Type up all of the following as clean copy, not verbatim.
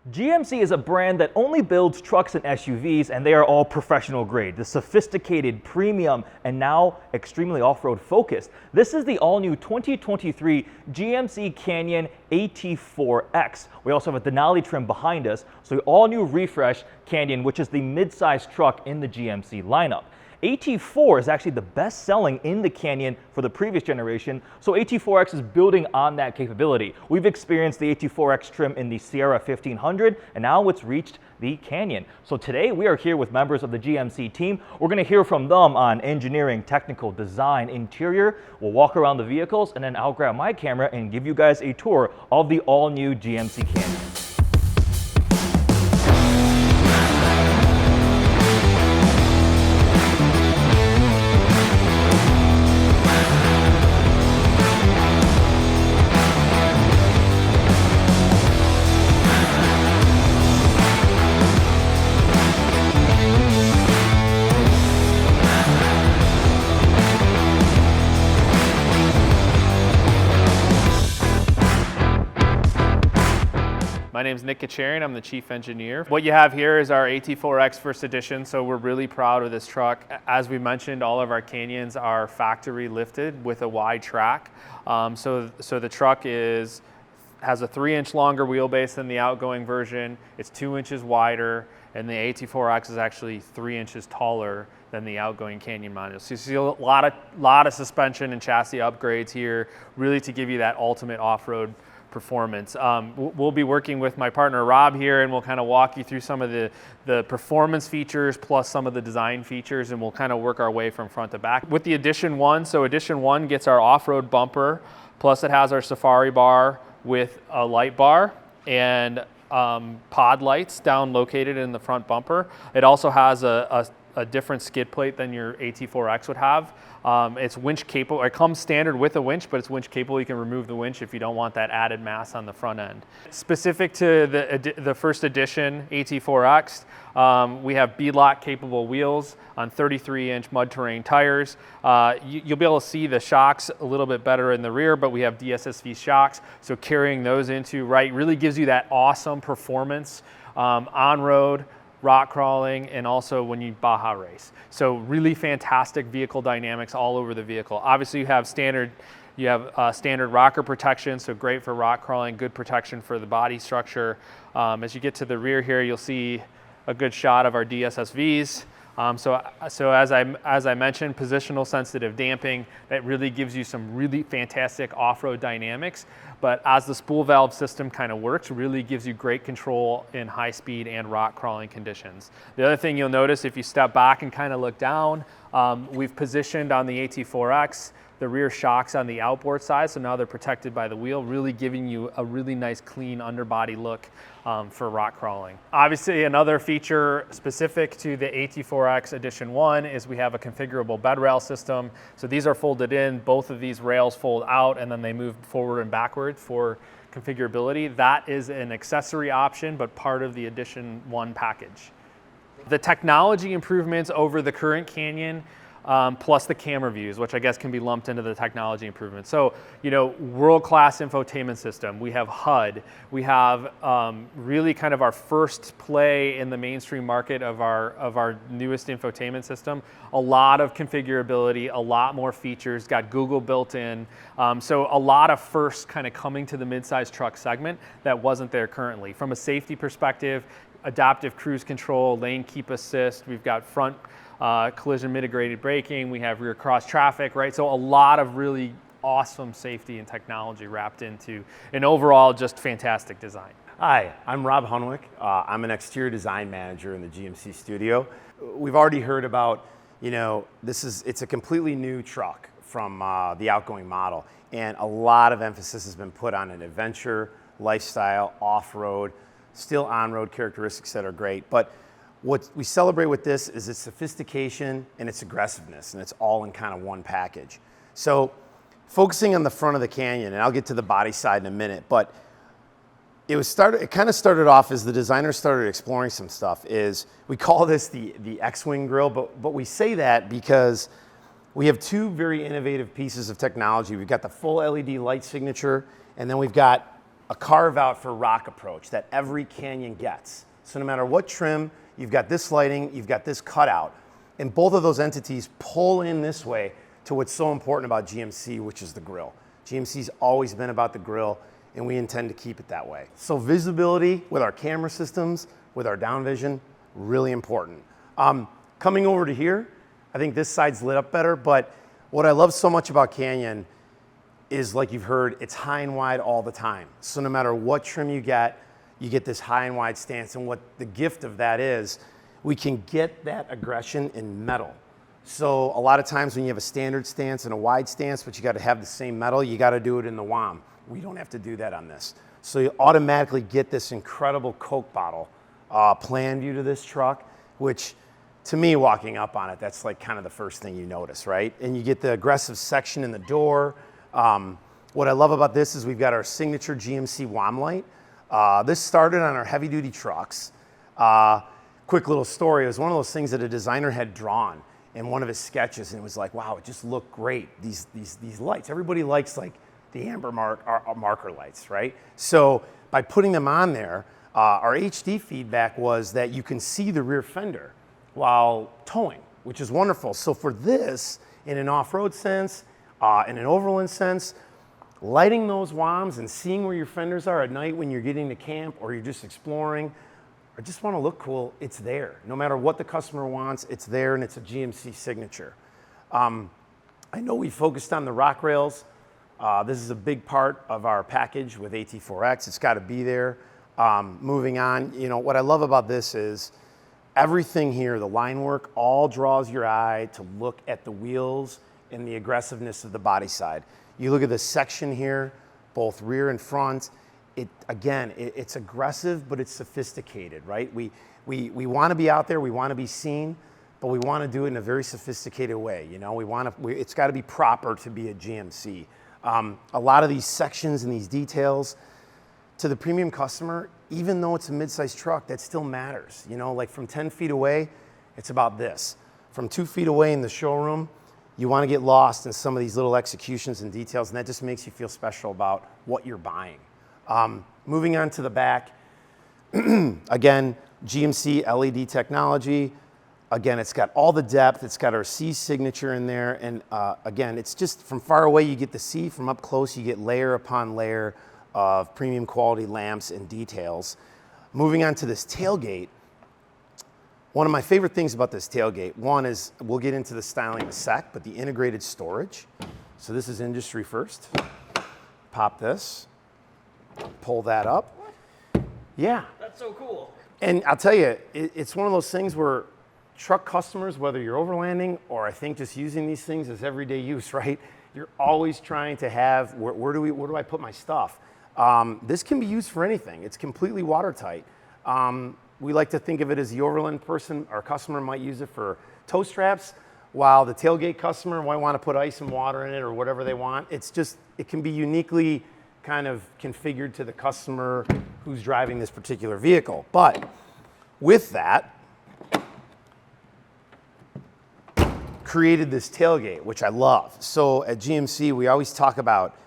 GMC is a brand that only builds trucks and SUVs, and they are all professional grade. The sophisticated, premium, and now extremely off-road focused. This is the all-new 2023 GMC Canyon AT4X. We also have a Denali trim behind us, so the all-new refresh Canyon, which is the mid-sized truck in the GMC lineup. AT4 is actually the best selling in the Canyon for the previous generation, so AT4X is building on that capability. We've experienced the AT4X trim in the Sierra 1500, and now it's reached the Canyon. So today we are here with members of the GMC team. We're going to hear from them on engineering, technical, design, interior. We'll walk around the vehicles, and then I'll grab my camera and give you guys a tour of the all-new GMC Canyon. My name is Nick Kacharian, I'm the chief engineer. What you have here is our AT4X first edition, so we're really proud of this truck. As we mentioned, all of our Canyons are factory lifted with a wide track. So the truck has a 3-inch longer wheelbase than the outgoing version. It's 2 inches wider, and the AT4X is actually 3 inches taller than the outgoing Canyon model. So you see a lot of suspension and chassis upgrades here, really to give you that ultimate off-road performance. We'll be working with my partner Rob here, and we'll kind of walk you through some of the performance features plus some of the design features, and we'll kind of work our way from front to back. With the Edition 1, so Edition 1 gets our off-road bumper, plus it has our Safari bar with a light bar and pod lights down located in the front bumper. It also has a different skid plate than your AT4X would have. It's winch capable. It comes standard with a winch, but it's winch capable. You can remove the winch if you don't want that added mass on the front end. Specific to the first edition AT4X, we have beadlock capable wheels on 33-inch mud terrain tires. You'll be able to see the shocks a little bit better in the rear, but we have DSSV shocks, so carrying those into right really gives you that awesome performance on road, rock crawling, and also when you Baja race. So really fantastic vehicle dynamics all over the vehicle. Obviously you have standard rocker protection, so great for rock crawling, good protection for the body structure. As you get to the rear here, you'll see a good shot of our DSSVs. So as I mentioned, positional sensitive damping, that really gives you some really fantastic off-road dynamics. But as the spool valve system kind of works, really gives you great control in high speed and rock crawling conditions. The other thing you'll notice if you step back and kind of look down, we've positioned on the AT4X the rear shocks on the outboard side, so now they're protected by the wheel, really giving you a really nice clean underbody look for rock crawling. Obviously another feature specific to the AT4X Edition 1 is we have a configurable bed rail system. So these are folded in, both of these rails fold out and then they move forward and backward for configurability. That is an accessory option, but part of the Edition 1 package. The technology improvements over the current Canyon, plus the camera views, which I guess can be lumped into the technology improvements. So, world-class infotainment system. We have HUD. We have really kind of our first play in the mainstream market of our newest infotainment system. A lot of configurability, a lot more features, got Google built in. So a lot of firsts kind of coming to the mid-size truck segment that wasn't there currently. From a safety perspective, adaptive cruise control, lane keep assist, we've got front collision mitigated braking, we have rear cross traffic, right? So a lot of really awesome safety and technology wrapped into an overall just fantastic design. Hi, I'm Rob Hunwick. I'm an exterior design manager in the GMC studio. We've already heard about, it's a completely new truck from the outgoing model, and a lot of emphasis has been put on an adventure, lifestyle, off-road, still on-road characteristics that are great. But what we celebrate with this is its sophistication and its aggressiveness, and it's all in kind of one package. So focusing on the front of the Canyon, and I'll get to the body side in a minute, but it kind of started off as the designers started exploring some stuff. We call this the X-Wing grille, but we say that because we have two very innovative pieces of technology. We've got the full LED light signature, and then we've got a carve out for rock approach that every Canyon gets. So no matter what trim, you've got this lighting, you've got this cutout, and both of those entities pull in this way to what's so important about GMC, which is the grille. GMC's always been about the grille, and we intend to keep it that way. So visibility with our camera systems, with our down vision, really important. Coming over to here, I think this side's lit up better, but what I love so much about Canyon is, like you've heard, it's high and wide all the time. So no matter what trim you get this high and wide stance, and what the gift of that is, we can get that aggression in metal. So a lot of times when you have a standard stance and a wide stance, but you got to have the same metal, you got to do it in the WOM. We don't have to do that on this. So you automatically get this incredible Coke bottle plan view to this truck, which to me, walking up on it, that's like kind of the first thing you notice, right? And you get the aggressive section in the door. What I love about this is we've got our signature GMC WOM light. This started on our heavy duty trucks. Quick little story, it was one of those things that a designer had drawn in one of his sketches, and it was like, wow, it just looked great, these lights. Everybody likes like the amber marker lights, right? So by putting them on there, our HD feedback was that you can see the rear fender while towing, which is wonderful. So for this, in an off-road sense, in an overland sense, lighting those WOMs and seeing where your fenders are at night when you're getting to camp or you're just exploring, or just want to look cool, it's there. No matter what the customer wants, it's there, and it's a GMC signature. I know we focused on the rock rails. This is a big part of our package with AT4X. It's got to be there. Moving on, you know, what I love about this is everything here, the line work, all draws your eye to look at the wheels and the aggressiveness of the body side. You look at this section here, both rear and front. It's aggressive, but it's sophisticated, right? We want to be out there, we want to be seen, but we want to do it in a very sophisticated way. You know, it's got to be proper to be a GMC. A lot of these sections and these details, to the premium customer, even though it's a mid-sized truck, that still matters. You know, like from 10 feet away, it's about this. From 2 feet away in the showroom, you want to get lost in some of these little executions and details, and that just makes you feel special about what you're buying. Moving on to the back, again, GMC LED technology. Again, it's got all the depth. It's got our C signature in there. And again, it's just from far away, you get the C. From up close, you get layer upon layer of premium quality lamps and details. Moving on to this tailgate, one of my favorite things about this tailgate, one is, we'll get into the styling in a sec, but the integrated storage. So this is industry first. Pop this, pull that up. Yeah. That's so cool. And I'll tell you, it's one of those things where truck customers, whether you're overlanding or I think just using these things as everyday use, right? You're always trying to have, where do I put my stuff? This can be used for anything. It's completely watertight. We like to think of it as the overland person, our customer might use it for tow straps, while the tailgate customer might want to put ice and water in it or whatever they want. It's just, it can be uniquely kind of configured to the customer who's driving this particular vehicle. But with that, created this tailgate, which I love. So at GMC, we always talk about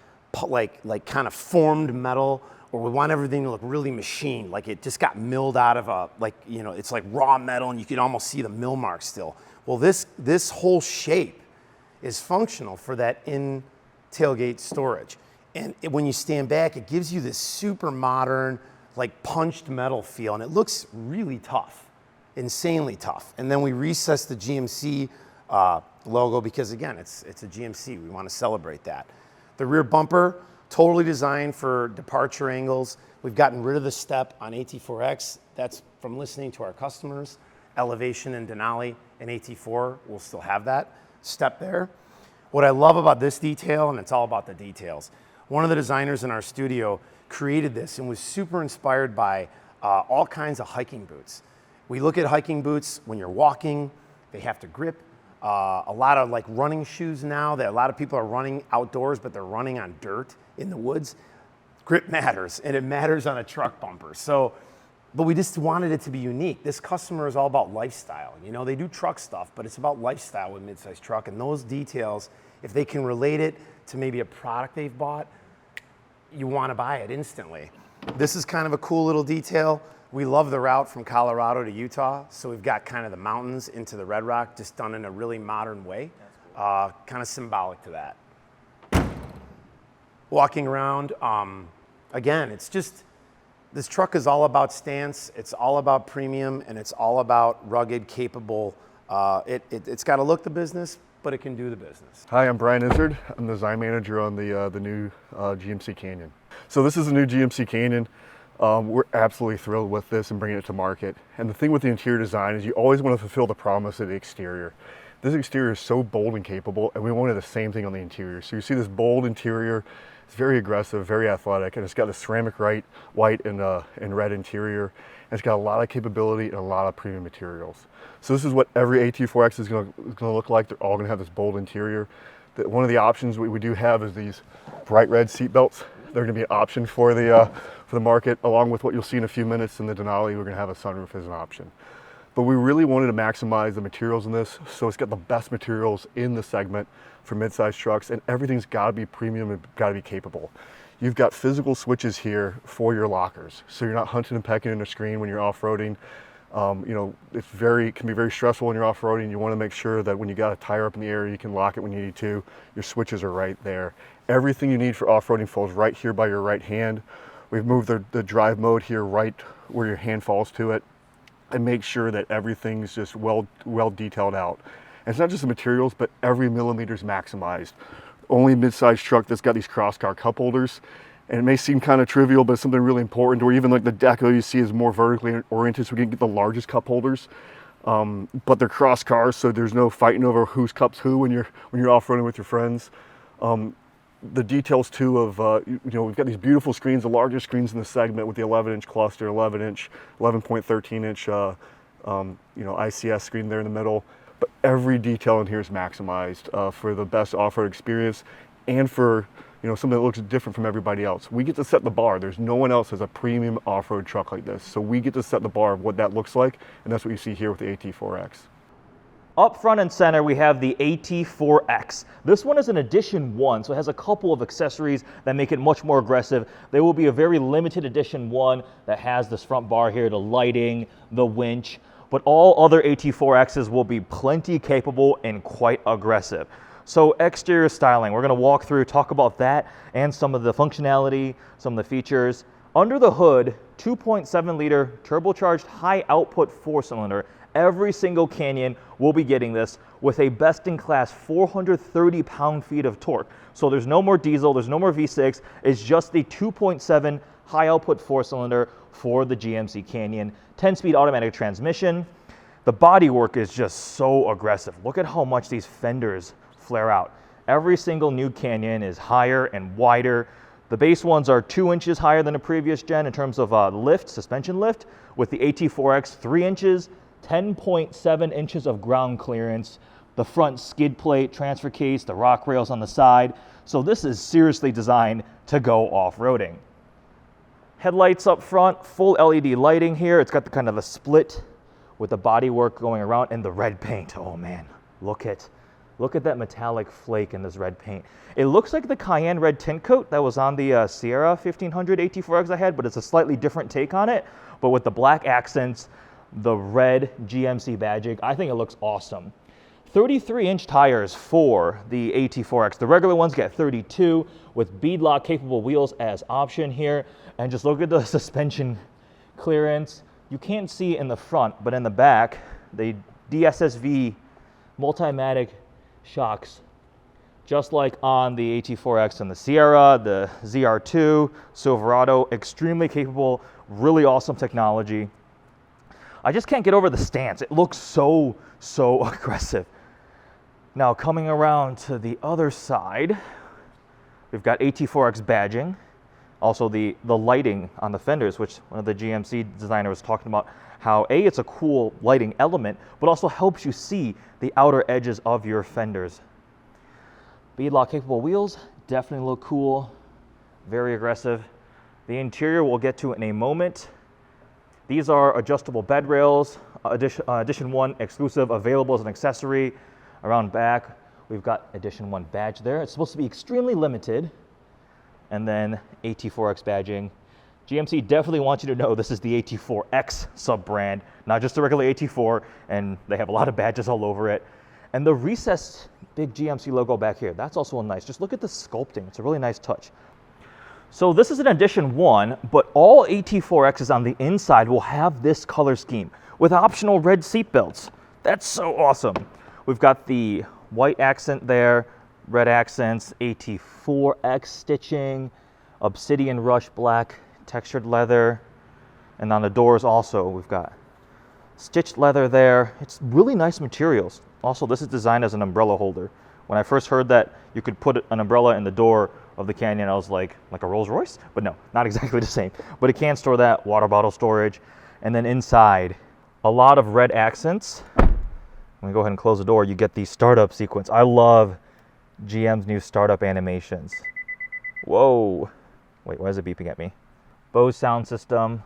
like kind of formed metal, or we want everything to look really machined, like it just got milled out of a, like, you know, it's like raw metal and you can almost see the mill mark still. Well, this whole shape is functional for that in tailgate storage. And when you stand back, it gives you this super modern, like punched metal feel, and it looks really tough, insanely tough. And then we recessed the GMC logo because, again, it's a GMC. We want to celebrate that. The rear bumper, totally designed for departure angles. We've gotten rid of the step on AT4X. That's from listening to our customers. Elevation and Denali and AT4 will still have that step there. What I love about this detail, and it's all about the details, one of the designers in our studio created this and was super inspired by all kinds of hiking boots. We look at hiking boots when you're walking, they have to grip. A lot of like running shoes now that a lot of people are running outdoors, but they're running on dirt in the woods. Grip matters, and it matters on a truck bumper. So, but we just wanted it to be unique. This customer is all about lifestyle. You know, they do truck stuff, but it's about lifestyle with midsize truck, and those details, if they can relate it to maybe a product they've bought, you want to buy it instantly. This is kind of a cool little detail. We love the route from Colorado to Utah, so we've got kind of the mountains into the Red Rock just done in a really modern way, kind of symbolic to that. Walking around, again, it's just, this truck is all about stance, it's all about premium, and it's all about rugged, capable. It's got to look the business, but it can do the business. Hi, I'm Brian Izzard. I'm the design manager on the new GMC Canyon. So this is the new GMC Canyon. We're absolutely thrilled with this and bringing it to market. And the thing with the interior design is you always want to fulfill the promise of the exterior. This exterior is so bold and capable, and we wanted the same thing on the interior. So you see this bold interior. It's very aggressive, very athletic, and it's got a ceramic white and red interior. And it's got a lot of capability and a lot of premium materials. So this is what every AT4X is going to look like. They're all going to have this bold interior. One of the options we do have is these bright red seat belts. They're going to be an option for the market, along with what you'll see in a few minutes in the Denali. We're going to have a sunroof as an option. But we really wanted to maximize the materials in this, so it's got the best materials in the segment for mid-sized trucks, and everything's got to be premium and got to be capable. You've got physical switches here for your lockers, so you're not hunting and pecking in a screen when you're off-roading. You know, it can be very stressful when you're off-roading. You want to make sure that when you got a tire up in the air, you can lock it when you need to. Your switches are right there. Everything you need for off-roading falls right here by your right hand. We've moved the drive mode here right where your hand falls to it, and make sure that everything's just well detailed out. And it's not just the materials, but every millimeter is maximized. Only mid-sized truck that's got these cross-car cup holders. And it may seem kind of trivial, but it's something really important, or even like the deco you see is more vertically oriented, so we can get the largest cup holders. But they're cross cars, so there's no fighting over whose cup's who when you're off-roading with your friends. The details too of, you know, we've got these beautiful screens, the largest screens in the segment with the 11-inch cluster, 11.13-inch, you know, ICS screen there in the middle. But every detail in here is maximized for the best off-road experience and for, you know, something that looks different from everybody else. We get to set the bar. There's no one else has a premium off-road truck like this. So we get to set the bar of what that looks like, and that's what you see here with the AT4X. Up front and center, we have the AT4X. This one is an edition 1, so it has a couple of accessories that make it much more aggressive. There will be a very limited edition 1 that has this front bar here, the lighting, the winch, but all other AT4Xs will be plenty capable and quite aggressive. So exterior styling, we're gonna walk through, talk about that and some of the functionality, some of the features. Under the hood, 2.7 liter turbocharged high output 4-cylinder. Every single Canyon will be getting this with a best-in-class 430 pound-feet of torque. So there's no more diesel, there's no more V6, it's just the 2.7 high output 4-cylinder for the GMC Canyon. 10-speed automatic transmission. The bodywork is just so aggressive. Look at how much these fenders flare out. Every single new Canyon is higher and wider. The base ones are 2 inches higher than the previous gen in terms of lift, suspension lift, with the AT4X 3 inches, 10.7 inches of ground clearance, the front skid plate, transfer case, the rock rails on the side. So this is seriously designed to go off-roading. Headlights up front, full LED lighting here. It's got the kind of a split with the bodywork going around and the red paint. Oh man, look at that metallic flake in this red paint. It looks like the Cayenne red tint coat that was on the Sierra 1500 AT4X I had, but it's a slightly different take on it. But with the black accents, the red GMC badging, I think it looks awesome. 33-inch tires for the AT4X. The regular ones get 32 with beadlock capable wheels as option here. And just look at the suspension clearance. You can't see in the front, but in the back, the DSSV Multimatic shocks, just like on the AT4X and the Sierra, the ZR2, Silverado, extremely capable, really awesome technology. I just can't get over the stance. It looks so aggressive. Now coming around to the other side, we've got AT4X badging. Also the lighting on the fenders, which one of the GMC designers was talking about, how it's a cool lighting element, but also helps you see the outer edges of your fenders. Beadlock capable wheels, definitely look cool, very aggressive. The interior we'll get to in a moment. These are adjustable bed rails, edition 1 exclusive, available as an accessory. Around back, we've got edition 1 badge there. It's supposed to be extremely limited. and then AT4X badging. GMC definitely wants you to know this is the AT4X sub-brand, not just the regular AT4, and they have a lot of badges all over it. And the recessed big GMC logo back here, that's also nice. Just look at the sculpting, it's a really nice touch. So this is an edition 1, but all AT4Xs on the inside will have this color scheme with optional red seat belts. That's so awesome. We've got the white accent there, red accents, AT4X stitching, obsidian rush black, textured leather, and on the doors also we've got stitched leather there. It's really nice materials. Also, this is designed as an umbrella holder. When I first heard that you could put an umbrella in the door of the Canyon, I was like a Rolls Royce? But no, not exactly the same. But it can store that, water bottle storage. And then inside, a lot of red accents. When we go ahead and close the door, you get the startup sequence. I love GM's new startup animations. Whoa. Wait, why is it beeping at me? Bose sound system,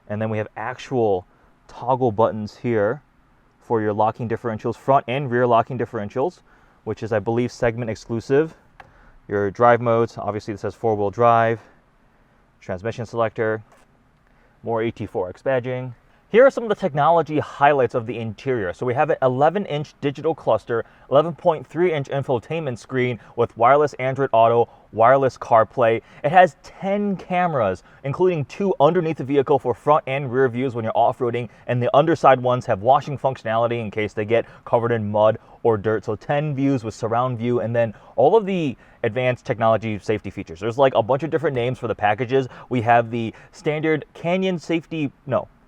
and then we have actual toggle buttons here for your locking differentials, front and rear locking differentials, which is, I believe, segment exclusive. Your drive modes, obviously this says 4-wheel drive, transmission selector, more AT4X badging. Here are some of the technology highlights of the interior. So we have an 11-inch digital cluster, 11.3-inch infotainment screen with wireless Android Auto, wireless CarPlay. It has 10 cameras, including 2 underneath the vehicle for front and rear views when you're off-roading, and the underside ones have washing functionality in case they get covered in mud or dirt. So 10 views with surround view, and then all of the advanced technology safety features. There's like a bunch of different names for the packages. We have the standard Canyon safety,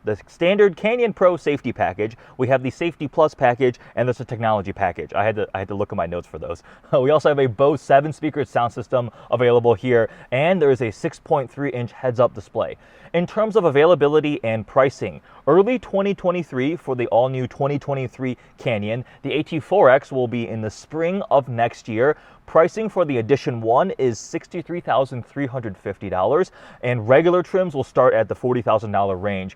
the standard Canyon Pro safety package. We have the Safety Plus package, and there's a technology package. I had to look at my notes for those. We also have a Bose 7-speaker sound system available here, and there is a 6.3-inch heads-up display. In terms of availability and pricing, early 2023 for the all-new 2023 Canyon. The AT4X will be in the spring of next year. Pricing for the Edition 1 is $63,350, and regular trims will start at the $40,000 range.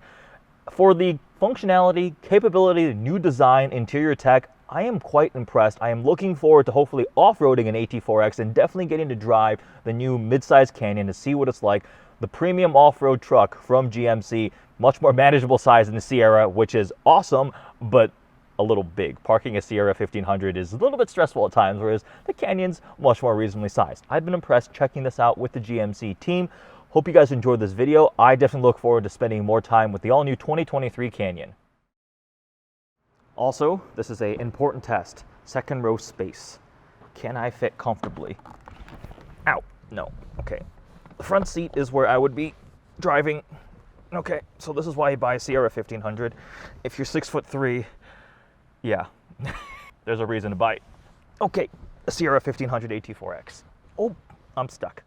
For the functionality, capability, new design, interior tech, I am quite impressed. I am looking forward to hopefully off-roading an AT4X and definitely getting to drive the new mid-size Canyon to see what it's like. The premium off-road truck from GMC, much more manageable size than the Sierra, which is awesome, but a little big. Parking a Sierra 1500 is a little bit stressful at times, whereas the Canyon's much more reasonably sized. I've been impressed checking this out with the GMC team. Hope you guys enjoyed this video. I definitely look forward to spending more time with the all-new 2023 Canyon. Also, this is an important test. Second row space. Can I fit comfortably? Ow, no, okay. The front seat is where I would be driving. Okay, so this is why you buy a Sierra 1500. If you're 6'3", yeah, there's a reason to buy it. Okay, a Sierra 1500 AT4X. Oh, I'm stuck.